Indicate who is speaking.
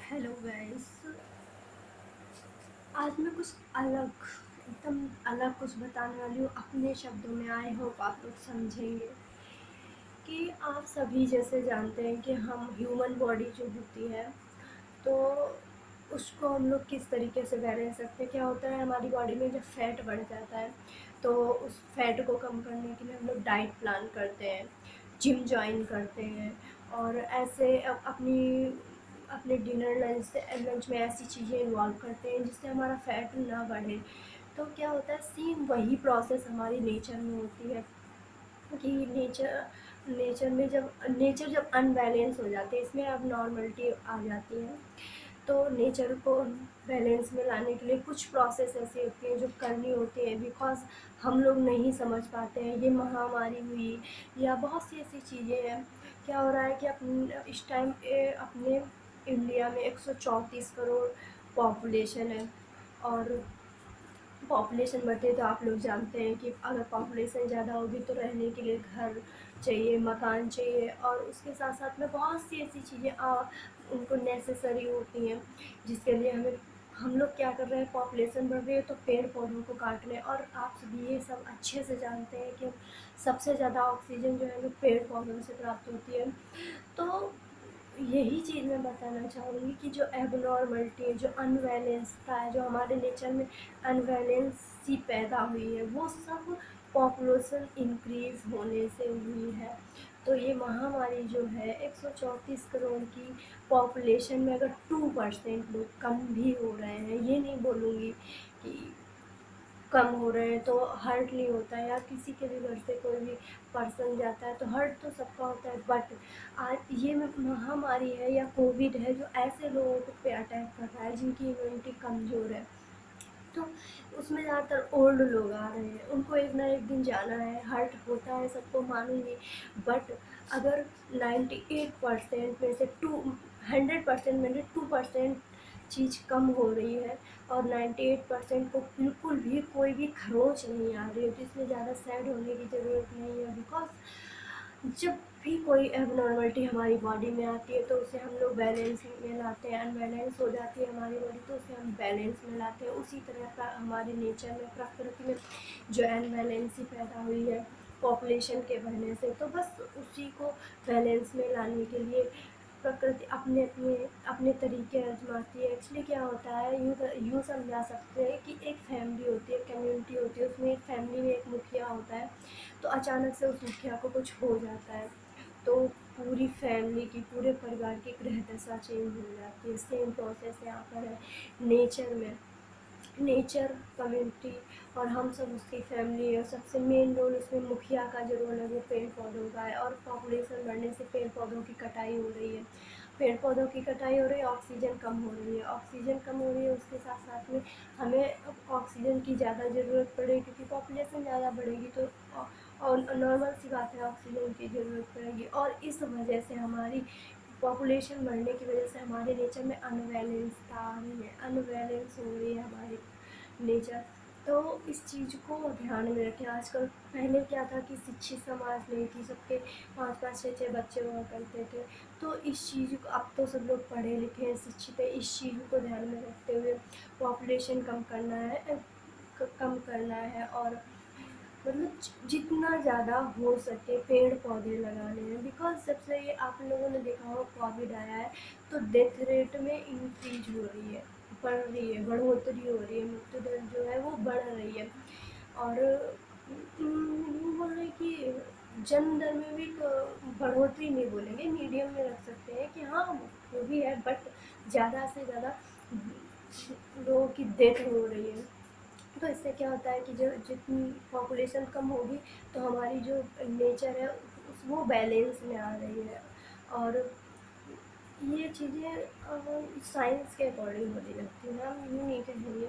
Speaker 1: Hello guys. आज मैं कुछ अलग एकदम अलग कुछ बताने वाली हूँ अपने शब्दों में। आई होप आप लोग समझेंगे कि आप सभी जैसे जानते हैं कि हम ह्यूमन बॉडी जो होती है तो उसको हम लोग किस तरीके से बैलेंस रखते हैं। क्या होता है हमारी बॉडी में जब फैट बढ़ जाता है तो उस फैट को कम करने के लिए हम लोग डाइट प्लान करते हैं, जिम ज्वाइन करते हैं और ऐसे अपनी अपने डिनर लंच में ऐसी चीज़ें इन्वॉल्व करते हैं जिससे हमारा फैट ना बढ़े। तो क्या होता है सेम वही प्रोसेस हमारी नेचर में होती है कि नेचर जब अनबैलेंस हो जाती है, इसमें अब नॉर्मलिटी आ जाती है। तो नेचर को बैलेंस में लाने के लिए कुछ प्रोसेस ऐसी होती हैं जो करनी होती है, बिकॉज हम लोग नहीं समझ पाते हैं। ये महामारी हुई या बहुत सी ऐसी चीज़ें हैं। क्या हो रहा है कि इस टाइम अपने इंडिया में 134 करोड़ पॉपुलेशन है और पॉपुलेशन बढ़े तो आप लोग जानते हैं कि अगर पॉपुलेशन ज़्यादा होगी तो रहने के लिए घर चाहिए, मकान चाहिए और उसके साथ साथ में बहुत सी ऐसी चीज़ें उनको नेसेसरी होती हैं जिसके लिए हम लोग क्या कर रहे हैं, पॉपुलेशन बढ़ रही है तो पेड़ पौधों को काट रहे हैं। और आप सभी ये सब अच्छे से जानते हैं कि सबसे ज़्यादा ऑक्सीजन जो है वो पेड़ पौधों से प्राप्त होती है। तो यही चीज़ मैं बताना चाहूँगी कि जो एबनॉर्मलिटी है, जो अनबैलेंसता है, जो हमारे नेचर में अनबैलेंसी पैदा हुई है, वो सब पॉपुलेशन इंक्रीज़ होने से हुई है। तो ये महामारी जो है 134 करोड़ की पॉपुलेशन में अगर 2% लोग कम भी हो रहे हैं, ये नहीं बोलूँगी कि कम हो रहे हैं तो हर्ट नहीं होता है, या किसी के भी घर से कोई भी पर्सन जाता है तो हर्ट तो सबका होता है। बट आज ये महामारी है या कोविड है जो ऐसे लोगों पे अटैक कर रहा है जिनकी इम्यूनिटी कमज़ोर है। तो उसमें ज़्यादातर ओल्ड लोग आ रहे हैं, उनको एक ना एक दिन जाना है, हर्ट होता है सबको मानूंगी। बट अगर 98% में से 100% में से 2% चीज़ कम हो रही है और 98% को बिल्कुल भी कोई भी खरोच नहीं आ रही है, तो इसमें ज़्यादा सैड होने की ज़रूरत नहीं है। बिकॉज जब भी कोई एबनॉर्मलिटी हमारी बॉडी में आती है तो उसे हम लोग बैलेंस में लाते हैं। अनबैलेंस हो जाती है हमारी बॉडी तो उसे हम बैलेंस में लाते हैं। उसी तरह हमारे नेचर में, प्रकृति में जो अनबैलेंसी पैदा हुई है पॉपुलेशन के बढ़ने से, तो बस उसी को बैलेंस में लाने के लिए प्रकृति अपने अपने अपने तरीके आजमाती है। एक्चुअली क्या होता है, यूँ समझा सकते हैं कि एक फैमिली होती है, कम्युनिटी होती है, उसमें एक फैमिली में एक मुखिया होता है। तो अचानक से उस मुखिया को कुछ हो जाता है तो पूरी फैमिली की, पूरे परिवार की ग्रह दशा चेंज हो जाती है। सेम प्रोसेस यहाँ पर है नेचर में। नेचर, कम्युनिटी और हम सब उसकी फैमिली है। सबसे मेन रोल उसमें मुखिया का जो रोल है वो पेड़ पौधों का है। और पॉपुलेशन बढ़ने से पेड़ पौधों की कटाई हो रही है, पेड़ पौधों की कटाई हो रही है, ऑक्सीजन कम हो रही है, ऑक्सीजन कम हो रही है। उसके साथ साथ में हमें ऑक्सीजन की ज़्यादा ज़रूरत पड़ेगी क्योंकि पॉपुलेशन ज़्यादा बढ़ेगी तो और नॉर्मल सी बात है ऑक्सीजन की ज़रूरत पड़ेगी। और इस वजह से हमारी पॉपुलेशन बढ़ने की वजह से हमारे नेचर में अनबैलेंसता आ रही है, अनबैलेंस हो रही है हमारी नेचर। तो इस चीज़ को ध्यान में रखें। आजकल पहले क्या था कि शिक्षित समाज नहीं थी, सबके 5-5 6-6 बच्चे हुआ करते थे। तो इस चीज़ को, अब तो सब लोग पढ़े लिखे हैं, शिक्षित है, इस चीज़ को ध्यान में रखते हुए पॉपुलेशन कम करना है, कम करना है। और मतलब जितना ज़्यादा हो सके पेड़ पौधे लगाने हैं। बिकॉज जब से ये आप लोगों ने देखा हो कोविड आया है तो डेथ रेट में इंक्रीज हो रही है, बढ़ रही है, बढ़ोतरी हो रही है, मृत्यु दर जो है वो बढ़ रही है। और यूँ बोल रहे कि जन्म दर में भी तो बढ़ोतरी नहीं बोलेंगे, मीडियम में रख सकते हैं कि हाँ वो भी है, बट ज़्यादा से ज़्यादा लोगों की डेथ हो रही है। तो इससे क्या होता है कि जो जितनी पॉपुलेशन कम होगी तो हमारी जो नेचर है वो बैलेंस में आ रही है। और ये चीज़ें साइंस के अकॉर्डिंग होने लगती हैं, हम यूँ नहीं कहेंगे